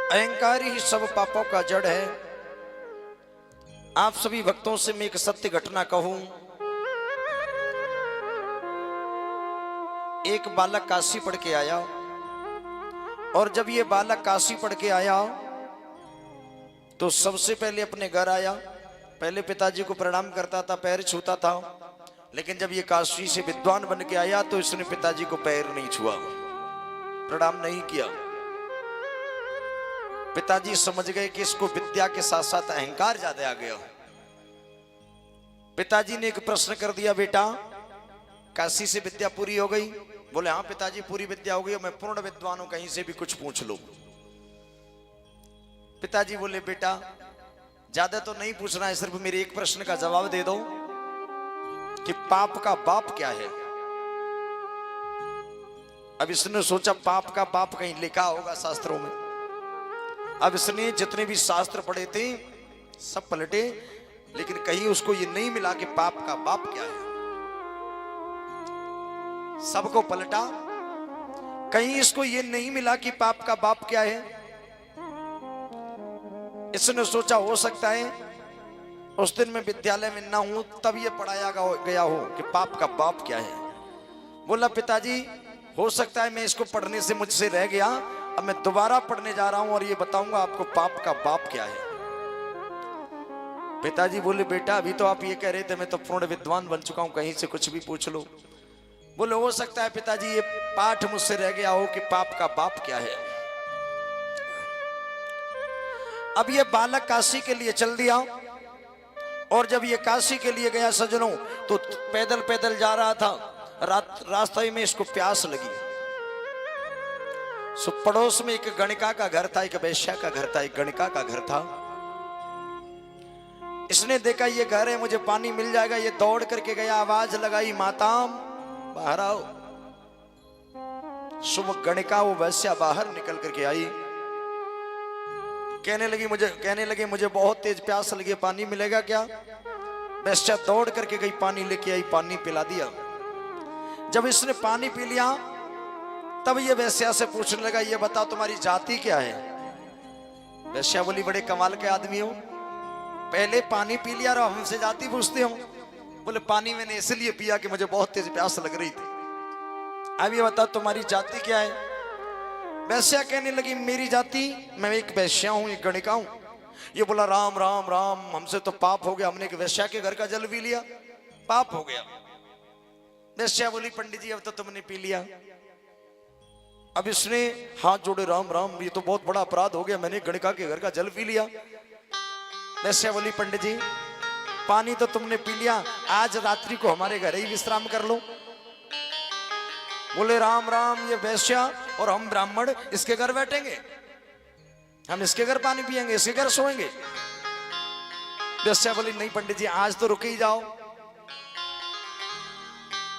अहंकार ही सब पापों का जड़ है। आप सभी भक्तों से मैं एक सत्य घटना कहूं। एक बालक काशी पढ़ के आया और जब ये बालक काशी पढ़ के आया तो सबसे पहले अपने घर आया। पहले पिताजी को प्रणाम करता था, पैर छूता था, लेकिन जब ये काशी से विद्वान बन के आया तो इसने पिताजी को पैर नहीं छुआ, प्रणाम नहीं किया। पिताजी समझ गए कि इसको विद्या के साथ साथ अहंकार ज्यादा आ गया। पिताजी ने एक प्रश्न कर दिया, बेटा काशी से विद्या पूरी हो गई? बोले हाँ पिताजी पूरी विद्या हो गई, मैं पूर्ण विद्वान हूं, कहीं से भी कुछ पूछ लो। पिताजी बोले बेटा ज्यादा तो नहीं पूछना है, सिर्फ मेरे एक प्रश्न का जवाब दे दो कि पाप का बाप क्या है। अब इसने सोचा पाप का बाप कहीं लिखा होगा शास्त्रों में। अब इसने जितने भी शास्त्र पढ़े थे सब पलटे, लेकिन कहीं उसको ये नहीं मिला कि पाप का बाप क्या है। सबको पलटा, कहीं इसको ये नहीं मिला कि पाप का बाप क्या है। इसने सोचा हो सकता है उस दिन मैं विद्यालय में ना हूं तब ये पढ़ाया गया हो कि पाप का बाप क्या है। बोला पिताजी हो सकता है मैं इसको पढ़ने से मुझसे रह गया, अब मैं दोबारा पढ़ने जा रहा हूं और ये बताऊंगा आपको पाप का बाप क्या है। पिताजी बोले बेटा अभी तो आप ये कह रहे थे मैं तो पूर्ण विद्वान बन चुका हूं, कहीं से कुछ भी पूछ लो। बोले हो सकता है पिताजी ये पाठ मुझसे रह गया हो कि पाप का बाप क्या है। अब ये बालक काशी के लिए चल दिया और जब ये काशी के लिए गया सज्जनों तो पैदल पैदल जा रहा था, रास्ते में इसको प्यास लगी। सो पड़ोस में एक गणिका का घर था, एक वैश्या का घर था, एक गणिका का घर था। इसने देखा ये घर है, मुझे पानी मिल जाएगा। ये दौड़ करके गया, आवाज लगाई माताम बाहर आओ। सुबह गणिका वो वैश्या बाहर निकल करके आई, कहने लगी मुझे बहुत तेज प्यास लगी, पानी मिलेगा क्या? वैश्या दौड़ करके गई, पानी लेके आई, पानी पिला दिया। जब इसने पानी पी लिया तब ये वैश्या से पूछने लगा ये बताओ तुम्हारी जाति क्या है? वैश्या बोली बड़े कमाल के आदमी हो, पहले पानी पी लिया और हमसे जाति पूछते हो। बोले पानी मैंने इसलिए पिया कि मुझे बहुत तेज प्यास लग रही थी। अब ये बताओ तुम्हारी जाति क्या है? वैश्या कहने लगी मेरी जाति, मैं एक वैश्या हूं, एक गणिका हूं। ये बोला राम राम राम, हमसे तो पाप हो गया, हमने एक वैश्या के घर का जल पी लिया, पाप हो गया। वैश्या बोली पंडित जी अब तो तुमने पी लिया। अब इसने हाथ जोड़े राम राम, ये तो बहुत बड़ा अपराध हो गया, मैंने गणिका के घर का जल पी लिया। वैश्या बोली पंडित जी पानी तो तुमने पी लिया, आज रात्रि को हमारे घर ही विश्राम कर लो। बोले राम राम, ये वैश्या और हम ब्राह्मण इसके घर बैठेंगे, हम इसके घर पानी पिएंगे, इसके घर सोएंगे। वैश्या बोली नहीं पंडित जी आज तो रुक ही जाओ।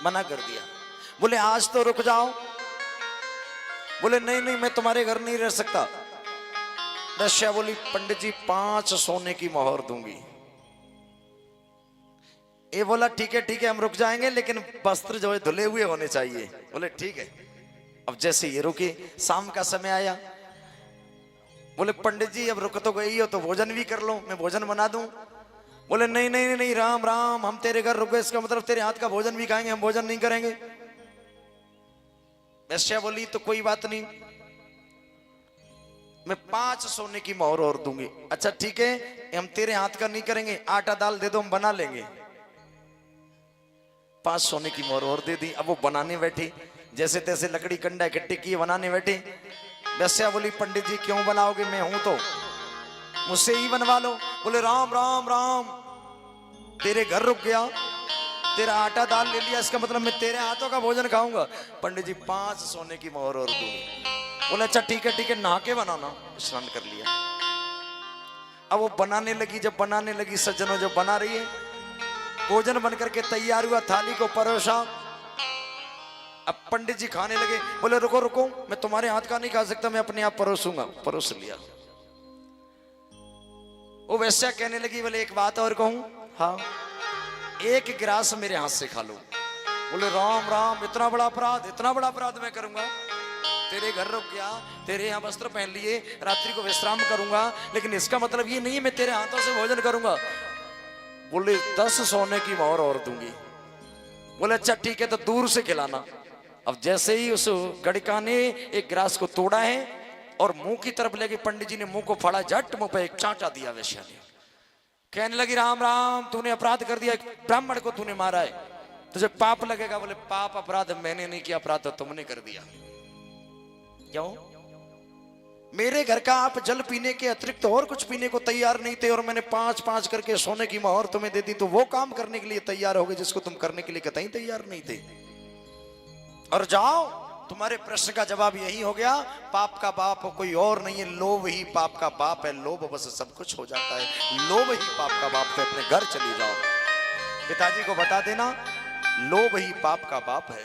मना कर दिया। बोले आज तो रुक जाओ। बोले नहीं नहीं मैं तुम्हारे घर नहीं रह सकता। वैश्या बोली पंडित जी 5 सोने की मोहर दूंगी। ये बोला ठीक है हम रुक जाएंगे, लेकिन वस्त्र जो है धुले हुए होने चाहिए। बोले ठीक है। अब जैसे ये रुकी, शाम का समय आया। बोले पंडित जी अब रुक तो गई हो तो भोजन भी कर लो, मैं भोजन बना दूं। बोले नहीं नहीं नहीं राम राम, हम तेरे घर रुक गए इसका मतलब तेरे हाथ का भोजन भी खाएंगे, हम भोजन नहीं करेंगे। वैश्या बोली तो कोई बात नहीं, मैं 5 सोने की मोहर और दूंगी। अच्छा ठीक है, हम तेरे हाथ का नहीं करेंगे, आटा दाल दे दो हम बना लेंगे। 5 सोने की मोहर और दे दी। अब वो बनाने बैठी, जैसे तैसे लकड़ी कंडा इकट्ठी किए बनाने बैठे। वैश्या बोली पंडित जी क्यों बनाओगे, मैं हूं तो मुझसे ही बनवा लो। बोले राम राम राम, तेरे घर रुक गया, तेरा आटा दाल ले लिया, इसका मतलब मैं तेरे हाथों का भोजन खाऊंगा। पंडित जी 5 सोने की मोहर और दूंगी। बोले अच्छा ठीक है नहा के बनाना। स्नान कर लिया। अब वो बनाने लगी, जब बनाने लगी सज्जनों, जब बना रही है, भोजन बनकर के तैयार हुआ, थाली को परोसा। अब पंडित जी खाने लगे। बोले रुको रुको, मैं तुम्हारे हाथ का नहीं खा सकता, मैं अपने आप परोसूंगा। परोस लिया। वो वैश्या कहने लगी बोले एक बात और कहूं? हाँ, एक गिलास मेरे हाथ से खा लो। बोले राम राम, इतना बड़ा अपराध मैं करूंगा? तेरे घर रुक गया, तेरे यहाँ वस्त्र पहन लिए, रात्रि को विश्राम करूंगा, लेकिन इसका मतलब ये नहीं है मैं तेरे हाथों से भोजन करूंगा। बोले 10 सोने की मोहर और दूंगी। बोले अच्छा ठीक है, तो दूर से खिलाना। अब जैसे ही उस गड़िका ने एक गिलास को तोड़ा है और मुंह की तरफ लेके पंडित जी ने मुंह को फाड़ा, झट मुंह पे एक चांटा दिया वैश्या ने। कहने लगी राम राम, तूने अपराध कर दिया, एक ब्राह्मण को तूने मारा है, तुझे पाप लगेगा। बोले पाप अपराध मैंने नहीं किया, अपराध तो तुमने कर दिया। क्यों? मेरे घर का आप जल पीने के अतिरिक्त और कुछ पीने को तैयार नहीं थे, और मैंने 5-5 करके सोने की मोहर तुम्हें दे दी, तो वो काम करने के लिए तैयार हो गए जिसको तुम करने के लिए कतई तैयार नहीं थे। और जाओ, तुम्हारे प्रश्न का जवाब यही हो गया, पाप का बाप कोई और नहीं है, लोभ ही पाप का बाप है। लोभ बस सब कुछ हो जाता है, लोभ ही पाप का बाप है। अपने घर चली जाओ, पिताजी को बता देना लोभ ही पाप का बाप है।